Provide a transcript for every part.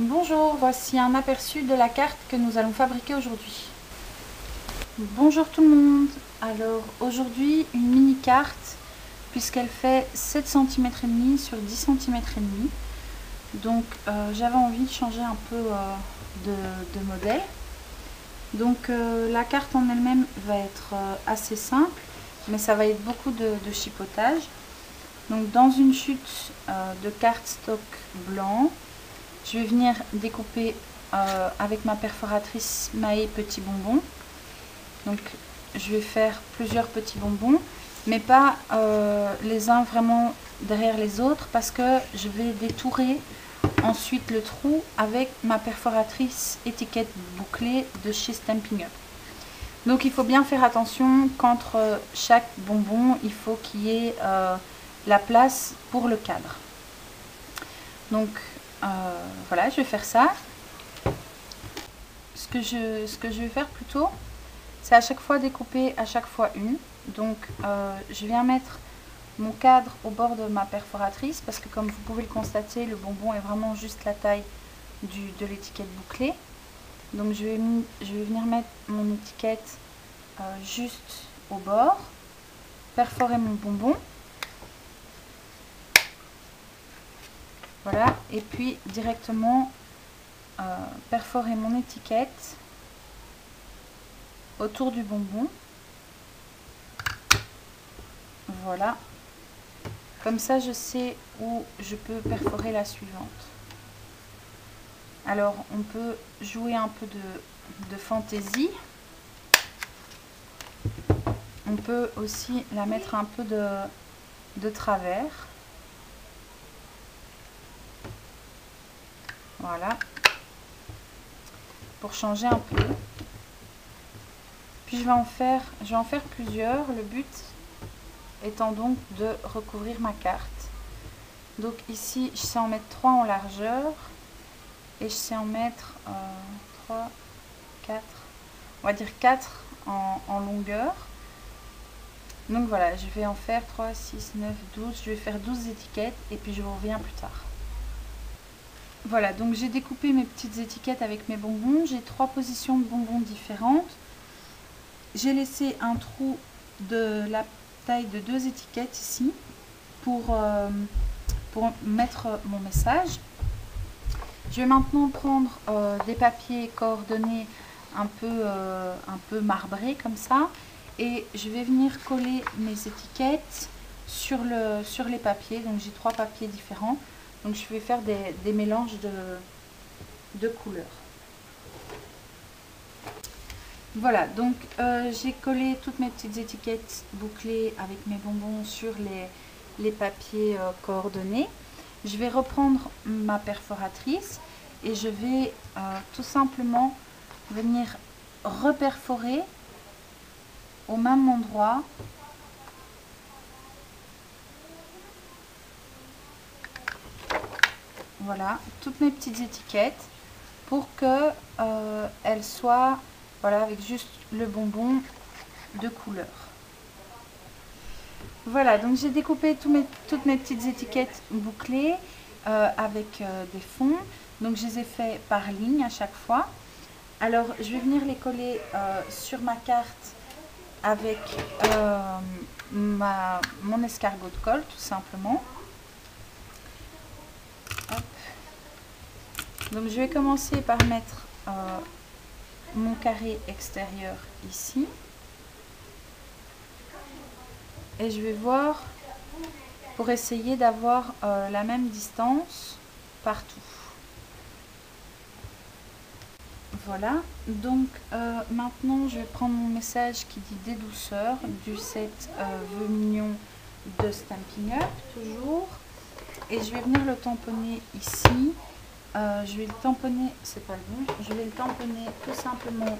Bonjour, voici un aperçu de la carte que nous allons fabriquer aujourd'hui. Bonjour tout le monde. Alors aujourd'hui une mini carte puisqu'elle fait 7 cm et demi sur 10 cm et demi. Donc j'avais envie de changer un peu de modèle. Donc la carte en elle-même va être assez simple, mais ça va être beaucoup de chipotage. Donc dans une chute de cardstock blanc, je vais venir découper avec ma perforatrice Mahé petits bonbons. Donc je vais faire plusieurs petits bonbons, mais pas les uns vraiment derrière les autres, parce que je vais détourer ensuite le trou avec ma perforatrice étiquette bouclée de chez Stampin' Up. Donc il faut bien faire attention qu'entre chaque bonbon, il faut qu'il y ait la place pour le cadre. Donc voilà, je vais faire ça. Ce que je vais faire plutôt, c'est à chaque fois découper à chaque fois une. Donc je viens mettre mon cadre au bord de ma perforatrice, parce que comme vous pouvez le constater, le bonbon est vraiment juste la taille de l'étiquette bouclée. Donc je vais venir mettre mon étiquette juste au bord, perforer mon bonbon. Voilà, et puis directement perforer mon étiquette autour du bonbon. Voilà, comme ça je sais où je peux perforer la suivante. Alors on peut jouer un peu de fantaisie. On peut aussi la mettre un peu de travers. Voilà, pour changer un peu. Puis je vais en faire plusieurs. Le but étant donc de recouvrir ma carte. Donc ici, je sais en mettre 3 en largeur et je sais en mettre 3, 4, on va dire 4 en longueur. Donc voilà, je vais en faire 3, 6, 9, 12. Je vais faire 12 étiquettes et puis je vous reviens plus tard. Voilà, donc j'ai découpé mes petites étiquettes avec mes bonbons. J'ai 3 positions de bonbons différentes. J'ai laissé un trou de la taille de 2 étiquettes ici pour mettre mon message. Je vais maintenant prendre des papiers coordonnés un peu marbrés comme ça, et je vais venir coller mes étiquettes sur les papiers. Donc j'ai 3 papiers différents, donc je vais faire des mélanges de couleurs. Voilà, donc j'ai collé toutes mes petites étiquettes bouclées avec mes bonbons sur les papiers coordonnés. Je vais reprendre ma perforatrice et je vais tout simplement venir reperforer au même endroit . Voilà, toutes mes petites étiquettes pour que elles soient, voilà, avec juste le bonbon de couleur. Voilà, donc j'ai découpé toutes mes petites étiquettes bouclées avec des fonds. Donc je les ai fait par ligne à chaque fois. Alors je vais venir les coller sur ma carte avec mon escargot de colle, tout simplement. Hop. Donc je vais commencer par mettre mon carré extérieur ici. Et je vais voir pour essayer d'avoir la même distance partout. Voilà, donc maintenant je vais prendre mon message qui dit des douceurs du set Vœux mignons de Stampin' Up, toujours. Et je vais venir le tamponner ici. Je vais le tamponner, c'est pas le bon, je vais le tamponner tout simplement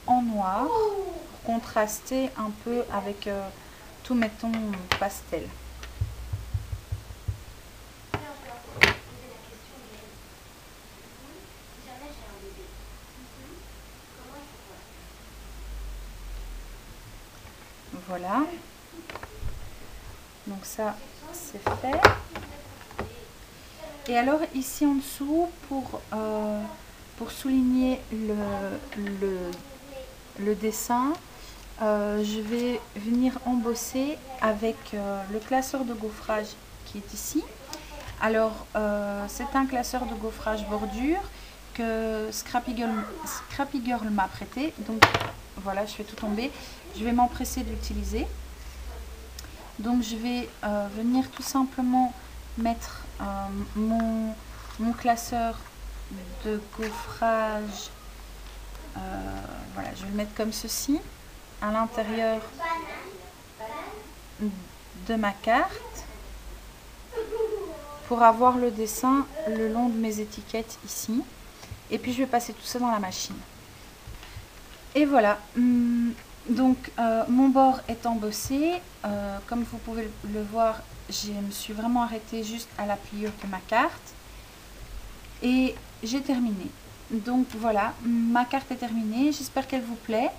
en noir, pour contraster un peu avec tous mes tons pastel. Voilà, donc ça c'est fait. Et alors ici en dessous, pour souligner le dessin, je vais venir embosser avec le classeur de gaufrage qui est ici. Alors c'est un classeur de gaufrage bordure que Scrappy Girl m'a prêté. Donc voilà, je fais tout tomber. Je vais m'empresser de l'utiliser. Donc je vais venir tout simplement mettre mon classeur de gaufrage. Voilà, je vais le mettre comme ceci à l'intérieur de ma carte pour avoir le dessin le long de mes étiquettes ici. Et puis je vais passer tout ça dans la machine. Et voilà, donc mon bord est embossé. Comme vous pouvez le voir, je me suis vraiment arrêtée juste à la pliure de ma carte. Et j'ai terminé. Donc voilà, ma carte est terminée. J'espère qu'elle vous plaît.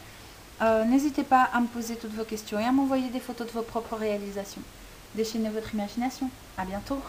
N'hésitez pas à me poser toutes vos questions et à m'envoyer des photos de vos propres réalisations. Déchaînez votre imagination. À bientôt.